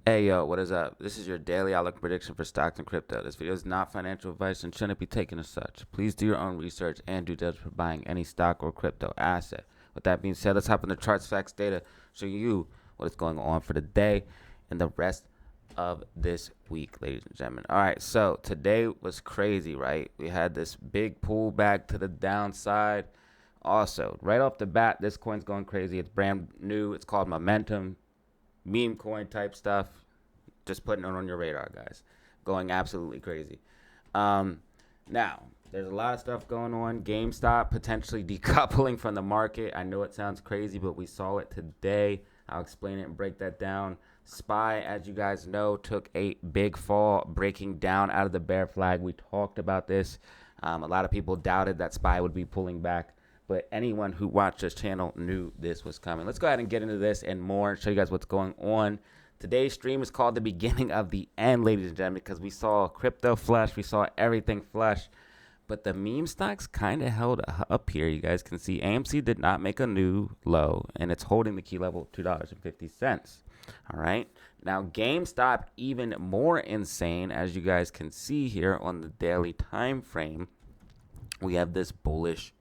Hey yo, what is up? This is your daily outlook prediction for stocks and crypto. This video is not financial advice and shouldn't be taken as such. Please do your own research and due diligence for buying any stock or crypto asset. With that being said, let's hop into charts, facts, data, show you what is going on for the day and the rest of this week, ladies and gentlemen. All right, so today was crazy, right? We had this big pullback to the downside. Also, right off the bat, this coin's going crazy. It's brand new. It's called Momentum, meme coin type stuff. Just putting it on your radar, guys. Going absolutely crazy. Now, there's a lot of stuff going on. GameStop potentially decoupling from the market. I know it sounds crazy, but we saw it today. I'll explain it and break that down. SPY, as you guys know, took a big fall, breaking down out of the bear flag. We talked about this. A lot of people doubted that SPY would be pulling back, but anyone who watched this channel knew this was coming. Let's go ahead and get into this and more and show you guys what's going on. Today's stream is called the beginning of the end, ladies and gentlemen, because we saw crypto flush, we saw everything flush, but the meme stocks kind of held up here. You guys can see AMC did not make a new low, and it's holding the key level of $2.50. All right. Now, GameStop, even more insane, as you guys can see here on the daily time frame. We have this bullish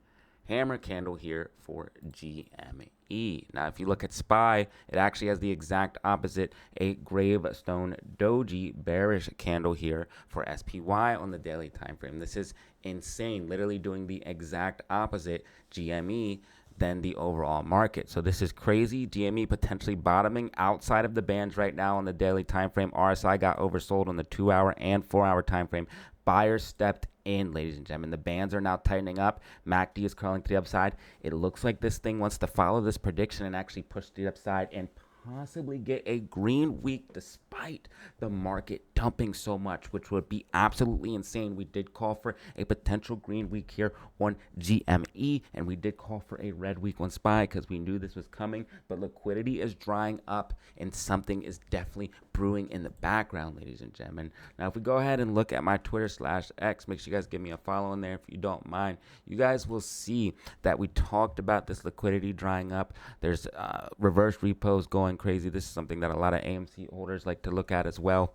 hammer candle here for GME. Now, if you look at SPY, it actually has the exact opposite, a gravestone doji bearish candle here for SPY on the daily time frame. This is insane, literally doing the exact opposite GME than the overall market. So this is crazy. GME potentially bottoming outside of the bands right now on the daily time frame. RSI got oversold on the 2-hour and 4-hour time frame. Buyers stepped in, ladies and gentlemen. The bands are now tightening up. MACD is curling to the upside. It looks like this thing wants to follow this prediction and actually push to the upside and possibly get a green week despite the market dumping so much, which would be absolutely insane. We did call for a potential green week here on GME, and we did call for a red week on SPY because we knew this was coming, but liquidity is drying up and something is definitely brewing in the background, ladies and gentlemen. Now, if we go ahead and look at my Twitter/X, make sure you guys give me a follow in there if you don't mind. You guys will see that we talked about this liquidity drying up. There's reverse repos going crazy. This is something that a lot of AMC holders like to look at as well.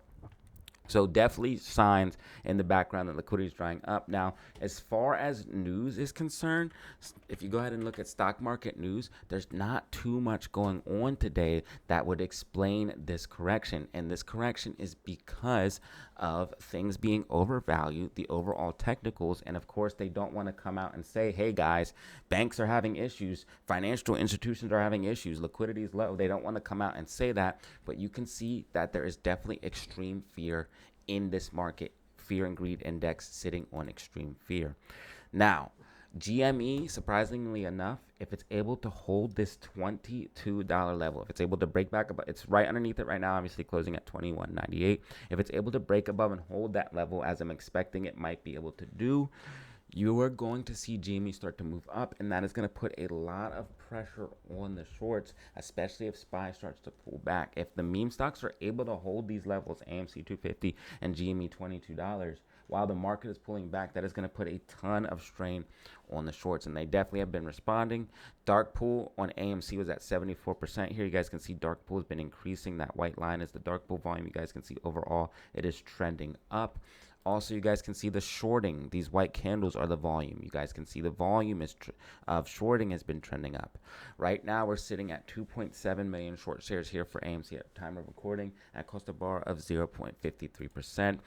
So definitely signs in the background that liquidity is drying up. Now, as far as news is concerned, if you go ahead and look at stock market news, there's not too much going on today that would explain this correction. And this correction is because of things being overvalued, the overall technicals, and of course, they don't want to come out and say, hey guys, banks are having issues, financial institutions are having issues, liquidity is low. They don't want to come out and say that, but you can see that there is definitely extreme fear in this market. Fear and greed index sitting on extreme fear. Now, GME, surprisingly enough, if it's able to hold this $22 level, if it's able to break back above, it's right underneath it right now, obviously closing at $21.98. If it's able to break above and hold that level, as I'm expecting it might be able to do, you are going to see GME start to move up, and that is going to put a lot of pressure on the shorts, especially if SPY starts to pull back. If the meme stocks are able to hold these levels, AMC 250 and GME $22, while the market is pulling back, that is going to put a ton of strain on the shorts, and they definitely have been responding. Dark pool on AMC was at 74% here. You guys can see dark pool has been increasing. That white line is the dark pool volume. You guys can see overall it is trending up. Also, you guys can see the shorting. These white candles are the volume. You guys can see the volume of shorting has been trending up. Right now, we're sitting at 2.7 million short shares here for AMC at the time of recording at cost of bar of 0.53%.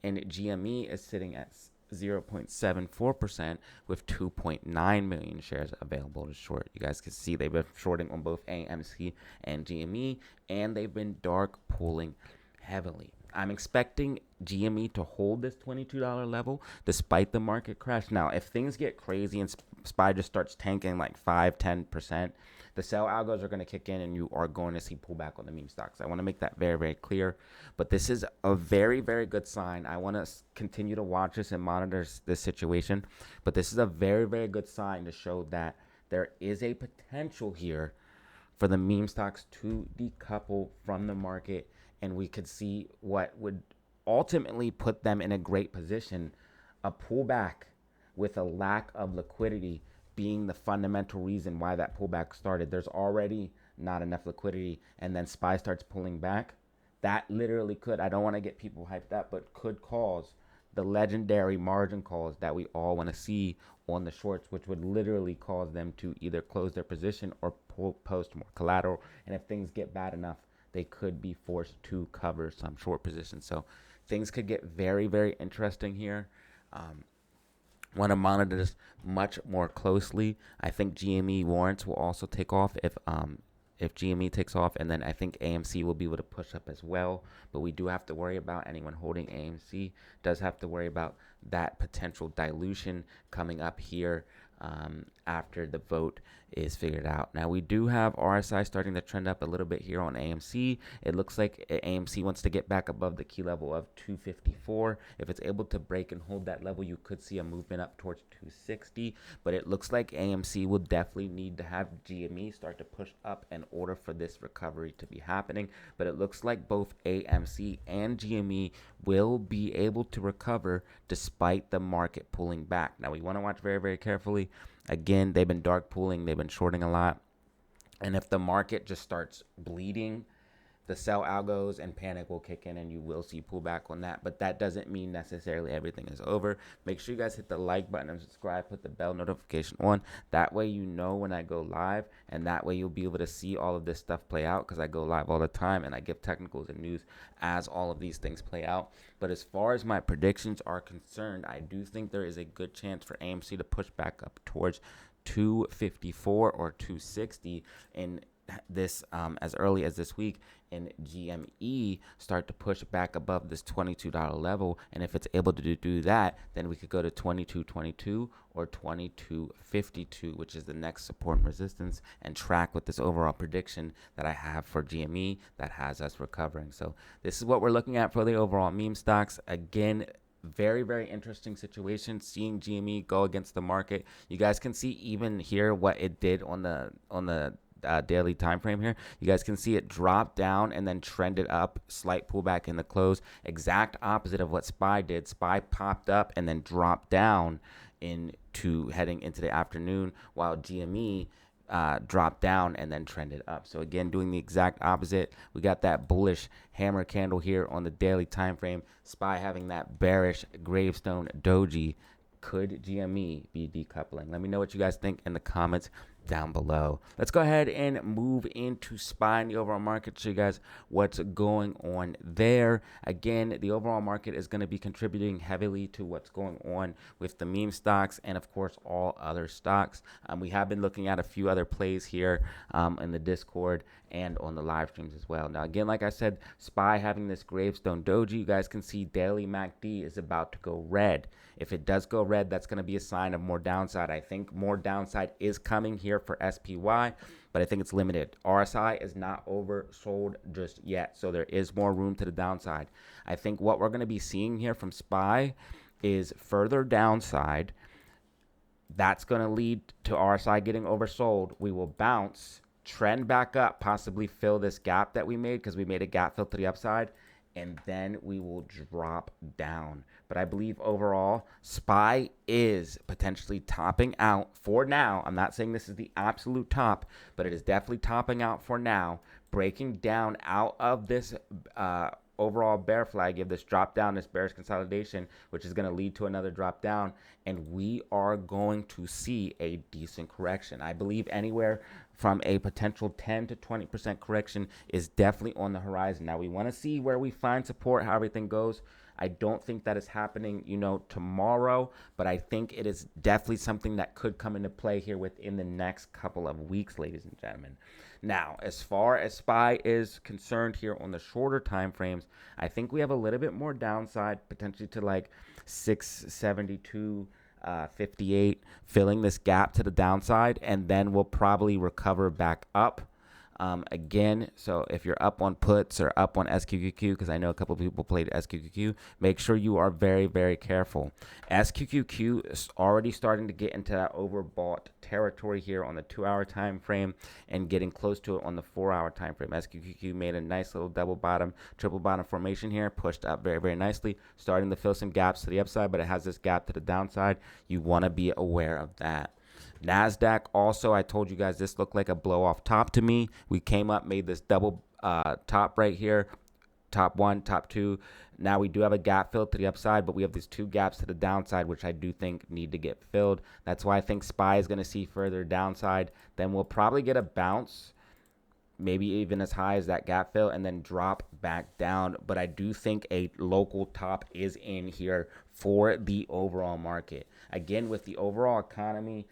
And GME is sitting at 0.74% with 2.9 million shares available to short. You guys can see they've been shorting on both AMC and GME, and they've been dark pooling heavily. I'm expecting GME to hold this $22 level despite the market crash. Now, if things get crazy and SPY just starts tanking like 5-10%, the sell algos are going to kick in and you are going to see pullback on the meme stocks. I want to make that very, very clear. But this is a very, very good sign. I want to continue to watch this and monitor this situation. But this is a very, very good sign to show that there is a potential here for the meme stocks to decouple from the market, and we could see what would ultimately put them in a great position. A pullback with a lack of liquidity being the fundamental reason why that pullback started. There's already not enough liquidity, and then SPY starts pulling back. that literally could, I don't want to get people hyped up, but could cause the legendary margin calls that we all want to see on the shorts, which would literally cause them to either close their position or post more collateral. And if things get bad enough, they could be forced to cover some short positions. So things could get very, very interesting here. Want to monitor this much more closely. I think GME warrants will also take off if GME takes off, and then I think AMC will be able to push up as well. But we do have to worry about anyone holding AMC does have to worry about that potential dilution coming up here after the vote is figured out. Now we do have RSI starting to trend up a little bit here on AMC. It looks like AMC wants to get back above the key level of 254. If it's able to break and hold that level, you could see a movement up towards 260, but it looks like AMC will definitely need to have GME start to push up in order for this recovery to be happening. But it looks like both AMC and GME will be able to recover despite the market pulling back. Now we want to watch very, very carefully. Again, they've been dark pooling, they've been shorting a lot. And if the market just starts bleeding, the sell algos and panic will kick in and you will see pullback on that. But that doesn't mean necessarily everything is over. Make sure you guys hit the like button and subscribe, put the bell notification on. That way you know when I go live, and that way you'll be able to see all of this stuff play out, because I go live all the time and I give technicals and news as all of these things play out. But as far as my predictions are concerned, I do think there is a good chance for AMC to push back up towards 254 or 260 in this as early as this week, and GME start to push back above this $22 level. And if it's able to do that, then we could go to 22.22 or 22.52, which is the next support and resistance, and track with this overall prediction that I have for GME that has us recovering. So this is what we're looking at for the overall meme stocks. Again, very, very interesting situation seeing GME go against the market. You guys can see even here what it did on the daily time frame here. You guys can see it drop down and then trended up, slight pullback in the close, exact opposite of what SPY did. SPY popped up and then dropped down into heading into the afternoon, while GME dropped down and then trended up. So again, doing the exact opposite. We got that bullish hammer candle here on the daily time frame. SPY having that bearish gravestone doji. Could GME be decoupling? Let me know what you guys think in the comments down below. Let's go ahead and move into SPY and the overall market, show you guys what's going on there. Again, the overall market is going to be contributing heavily to what's going on with the meme stocks and of course all other stocks. We have been looking at a few other plays here in the Discord and on the live streams as well. Now again, like I said, SPY having this gravestone doji, you guys can see daily MACD is about to go red. If it does go red, that's going to be a sign of more downside. I think more downside is coming here for SPY, but I think it's limited. RSI is not oversold just yet, so there is more room to the downside. I think what we're going to be seeing here from SPY is further downside. That's going to lead to RSI getting oversold. We will bounce, trend back up, possibly fill this gap that we made, because we made a gap fill to the upside, and then we will drop down. But I believe overall, SPY is potentially topping out for now. I'm not saying this is the absolute top, but it is definitely topping out for now, breaking down out of this overall bear flag, of this drop down, this bearish consolidation, which is going to lead to another drop down, and we are going to see a decent correction. I believe anywhere from a potential 10 to 20% correction is definitely on the horizon. Now we want to see where we find support, how everything goes. I don't think that is happening, tomorrow, but I think it is definitely something that could come into play here within the next couple of weeks, ladies and gentlemen. Now, as far as SPY is concerned here on the shorter time frames, I think we have a little bit more downside, potentially to like 672. 58, filling this gap to the downside, and then we'll probably recover back up again. So if you're up on puts or up on SQQQ, because I know a couple of people played SQQQ, make sure you are very, very careful. SQQQ is already starting to get into that overbought territory here on the 2-hour time frame and getting close to it on the 4-hour time frame. SQQQ made a nice little double bottom, triple bottom formation here, pushed up very, very nicely, starting to fill some gaps to the upside, but it has this gap to the downside. You want to be aware of that. NASDAQ also, I told you guys this looked like a blow off top to me. We came up, made this double top right here, top one, top two. Now we do have a gap filled to the upside, but we have these two gaps to the downside, which I do think need to get filled. That's why I think SPY is going to see further downside. Then we'll probably get a bounce, maybe even as high as that gap fill, and then drop back down. But I do think a local top is in here for the overall market. Again, with the overall economy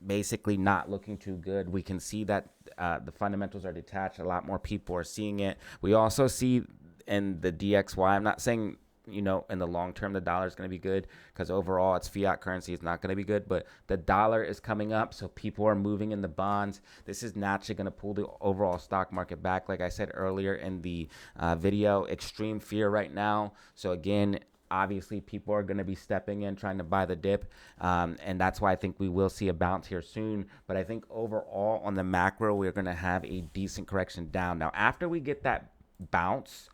basically not looking too good, we can see that the fundamentals are detached. A lot more people are seeing it. We also see in the DXY, I'm not saying in the long term the dollar is going to be good, because overall its fiat currency is not going to be good, but the dollar is coming up, so people are moving in the bonds. This is naturally going to pull the overall stock market back. Like I said earlier in the video, extreme fear right now. So again, obviously people are going to be stepping in trying to buy the dip, and that's why I think we will see a bounce here soon. But I think overall on the macro, we're going to have a decent correction down. Now after we get that bounce,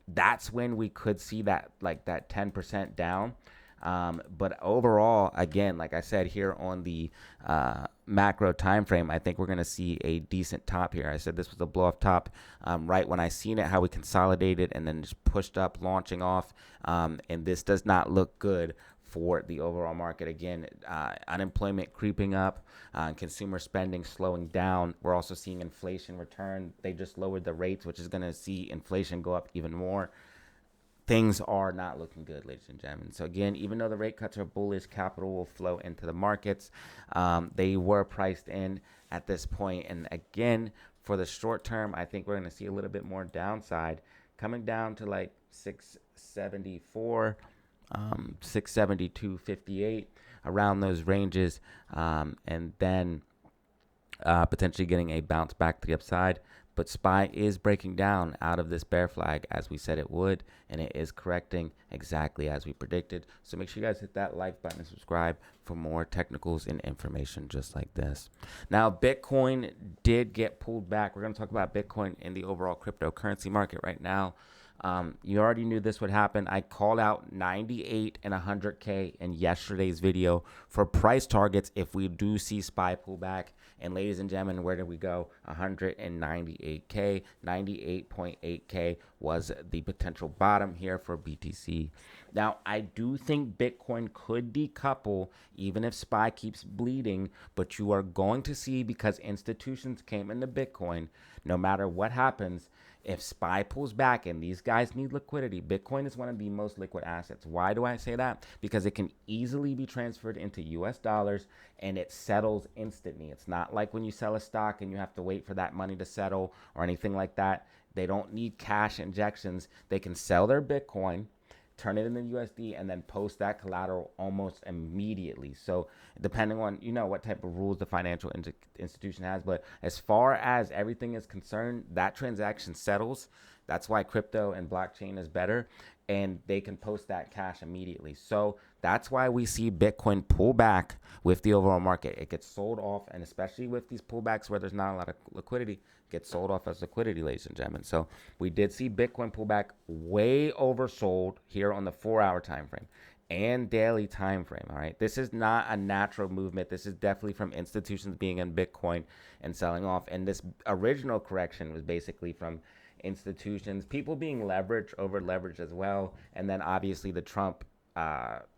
that's when we could see that 10% down. But overall, again, like I said here on the macro time frame, I think we're going to see a decent top here. I said this was a blow off top right when I seen it, how we consolidated and then just pushed up, launching off. And this does not look good for the overall market. Again, unemployment creeping up, consumer spending slowing down. We're also seeing inflation return. They just lowered the rates, which is going to see inflation go up even more. Things are not looking good, ladies and gentlemen. So again, even though the rate cuts are bullish, capital will flow into the markets. They were priced in at this point. And again, for the short term, I think we're going to see a little bit more downside, coming down to like 674. 672.58, around those ranges, and then potentially getting a bounce back to the upside. But SPY is breaking down out of this bear flag as we said it would, and it is correcting exactly as we predicted. So make sure you guys hit that like button and subscribe for more technicals and information just like this. Now, Bitcoin did get pulled back. We're going to talk about Bitcoin in the overall cryptocurrency market right now. You already knew this would happen. I called out 98 and 100K in yesterday's video for price targets if we do see SPY pullback. And ladies and gentlemen, where did we go? 198K, 98.8K was the potential bottom here for BTC. Now, I do think Bitcoin could decouple even if SPY keeps bleeding, but you are going to see, because institutions came into Bitcoin, no matter what happens, if SPY pulls back and these guys need liquidity, Bitcoin is one of the most liquid assets. Why do I say that? Because it can easily be transferred into US dollars and it settles instantly. It's not like when you sell a stock and you have to wait for that money to settle or anything like that. They don't need cash injections. They can sell their Bitcoin, turn it into USD, and then post that collateral almost immediately. So depending on, what type of rules the financial institution has. But as far as everything is concerned, that transaction settles. That's why crypto and blockchain is better. And they can post that cash immediately. So that's why we see Bitcoin pull back with the overall market. It gets sold off, and especially with these pullbacks where there's not a lot of liquidity, gets sold off as liquidity, ladies and gentlemen. So we did see Bitcoin pull back, way oversold here on the 4-hour time frame and daily time frame. All right, this is not a natural movement. This is definitely from institutions being in Bitcoin and selling off. And this original correction was basically from institutions, people being leveraged, over leveraged as well. And then obviously the Trump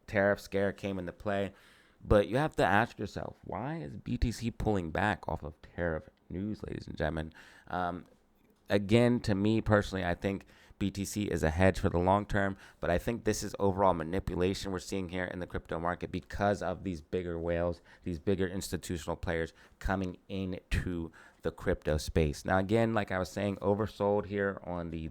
tariff scare came into play. But you have to ask yourself, why is BTC pulling back off of tariff news, ladies and gentlemen? Again, to me personally, I think BTC is a hedge for the long term, but I think this is overall manipulation we're seeing here in the crypto market because of these bigger whales, these bigger institutional players coming into the crypto space. Now, again, like I was saying, oversold here on the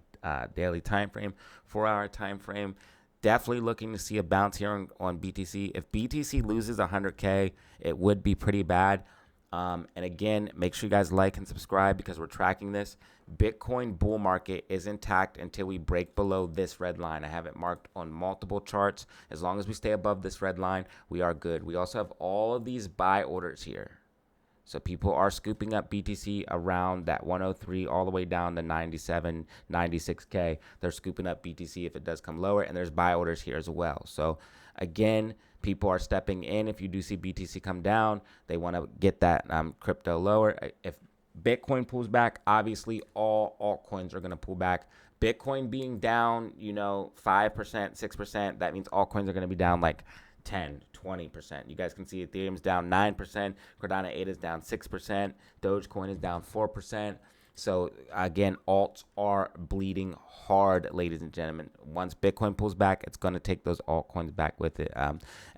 daily time frame, 4-hour time frame. Definitely looking to see a bounce here on BTC. If BTC loses 100K, it would be pretty bad. And again, make sure you guys like and subscribe because we're tracking this. Bitcoin bull market is intact until we break below this red line. I have it marked on multiple charts. As long as we stay above this red line, we are good. We also have all of these buy orders here. So people are scooping up BTC around that 103 all the way down to 97, 96K. They're scooping up BTC if it does come lower, and there's buy orders here as well. So again, people are stepping in. If you do see BTC come down, they want to get that crypto lower. If Bitcoin pulls back, obviously all altcoins are going to pull back. Bitcoin being down, 5%, 6%, that means altcoins are going to be down like 10, 20%. You guys can see Ethereum's down 9%, Cardano 8 is down 6%, Dogecoin is down 4%. So again, alts are bleeding hard, ladies and gentlemen. Once Bitcoin pulls back, it's going to take those altcoins back with it.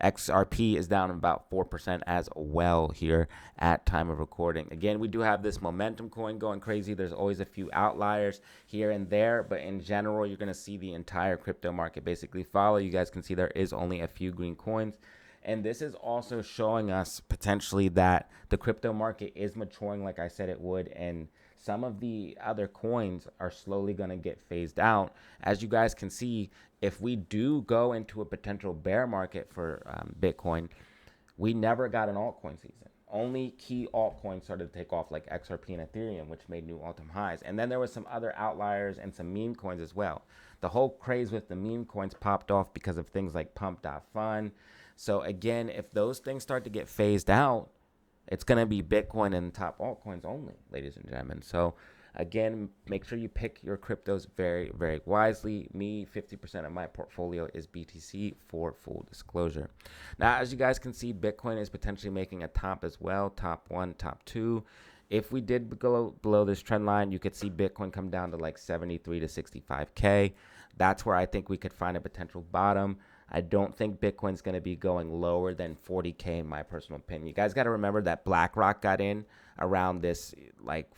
XRP is down about 4% as well here at time of recording. Again, we do have this momentum coin going crazy. There's always a few outliers here and there, but in general, you're going to see the entire crypto market basically follow. You guys can see there is only a few green coins. And this is also showing us potentially that the crypto market is maturing like I said it would, and some of the other coins are slowly going to get phased out. As you guys can see, if we do go into a potential bear market for Bitcoin, we never got an altcoin season. Only key altcoins started to take off like XRP and Ethereum, which made new all-time highs. And then there was some other outliers and some meme coins as well. The whole craze with the meme coins popped off because of things like Pump.Fun. So again, if those things start to get phased out, it's going to be Bitcoin and top altcoins only, ladies and gentlemen. So again, make sure you pick your cryptos very, very wisely. Me, 50% of my portfolio is BTC for full disclosure. Now, as you guys can see, Bitcoin is potentially making a top as well, top 1, top 2. If we did go below this trend line, you could see Bitcoin come down to like 73 to 65K. That's where I think we could find a potential bottom. I don't think Bitcoin's going to be going lower than 40K in my personal opinion. You guys got to remember that BlackRock got in around this, like,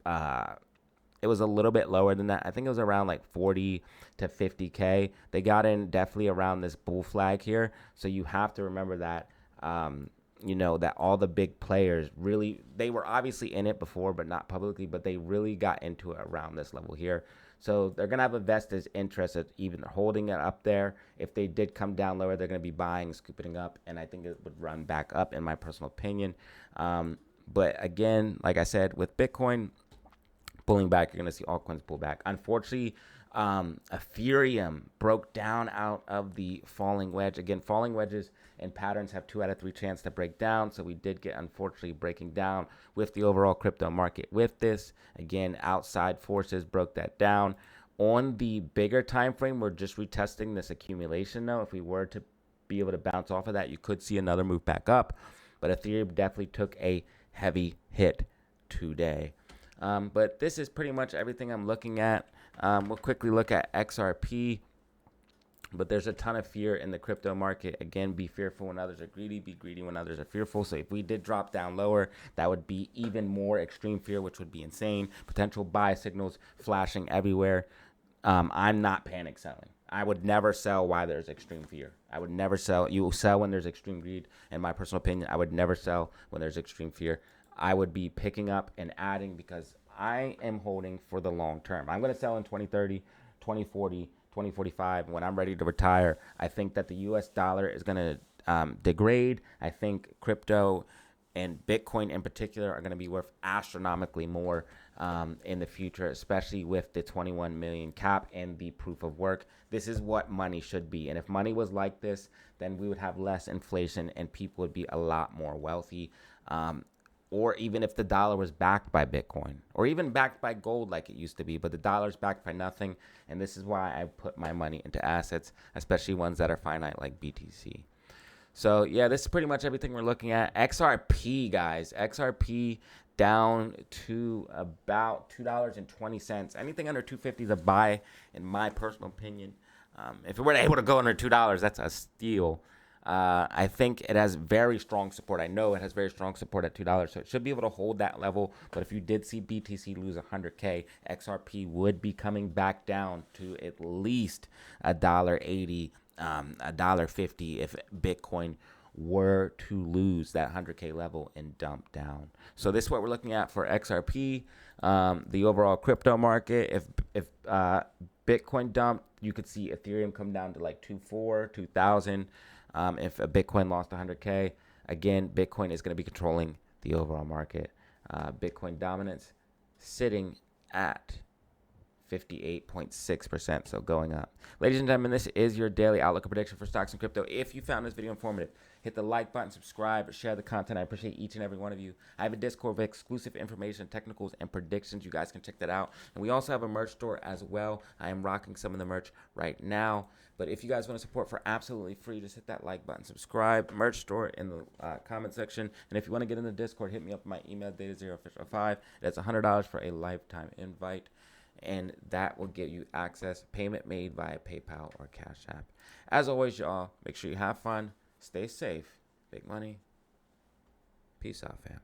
it was a little bit lower than that. I think it was around like 40 to 50K. They got in definitely around this bull flag here. So you have to remember that, that all the big players really, they were obviously in it before, but not publicly, but they really got into it around this level here. So they're going to have a vested interest at even holding it up there. If they did come down lower, they're going to be buying, scooping it up, and I think it would run back up in my personal opinion. But again, like I said, with Bitcoin pulling back, you're going to see altcoins pull back. Unfortunately, Ethereum broke down out of the falling wedge. Again, falling wedges and patterns have 2 out of 3 chance to break down. So we did get, unfortunately, breaking down with the overall crypto market with this. Again, outside forces broke that down. On the bigger time frame, we're just retesting this accumulation now. If we were to be able to bounce off of that, you could see another move back up. But Ethereum definitely took a heavy hit today. But this is pretty much everything I'm looking at. We'll quickly look at XRP. But there's a ton of fear in the crypto market. Again, be fearful when others are greedy. Be greedy when others are fearful. So if we did drop down lower, that would be even more extreme fear, which would be insane. Potential buy signals flashing everywhere. I'm not panic selling. I would never sell while there's extreme fear. I would never sell. You will sell when there's extreme greed. In my personal opinion, I would never sell when there's extreme fear. I would be picking up and adding because I am holding for the long term. I'm going to sell in 2030, 2040, 2045. When I'm ready to retire, I think that the US dollar is going to degrade. I think crypto and Bitcoin in particular are going to be worth astronomically more in the future, especially with the 21 million cap and the proof of work. This is what money should be. And if money was like this, then we would have less inflation and people would be a lot more wealthy. Or even if the dollar was backed by Bitcoin or even backed by gold like it used to be, but the dollar's backed by nothing. And this is why I put my money into assets, especially ones that are finite like BTC. So yeah, this is pretty much everything we're looking at. XRP, guys, XRP down to about $2.20. Anything under $2.50 is a buy, in my personal opinion. If it were able to go under $2, that's a steal. I think it has very strong support. I know it has very strong support at $2, so it should be able to hold that level. But if you did see BTC lose 100K, XRP would be coming back down to at least $1.80, $1.50 if Bitcoin were to lose that 100K level and dump down. So this is what we're looking at for XRP, the overall crypto market. If Bitcoin dumped, you could see Ethereum come down to like 2,000. If a Bitcoin lost 100K, again, Bitcoin is going to be controlling the overall market. Bitcoin dominance sitting at 58.6%, so going up. Ladies and gentlemen, this is your daily outlook and prediction for stocks and crypto. If you found this video informative, hit the like button, subscribe, share the content. I appreciate each and every one of you. I have a Discord with exclusive information, technicals, and predictions. You guys can check that out. And we also have a merch store as well. I am rocking some of the merch right now. But if you guys want to support for absolutely free, just hit that like button, subscribe, merch store in the comment section. And if you want to get in the Discord, hit me up my email, DataZeroOfficial5. That's $100 for a lifetime invite. And that will get you access, payment made via PayPal or Cash App. As always, y'all, make sure you have fun, stay safe, big money. Peace out, fam.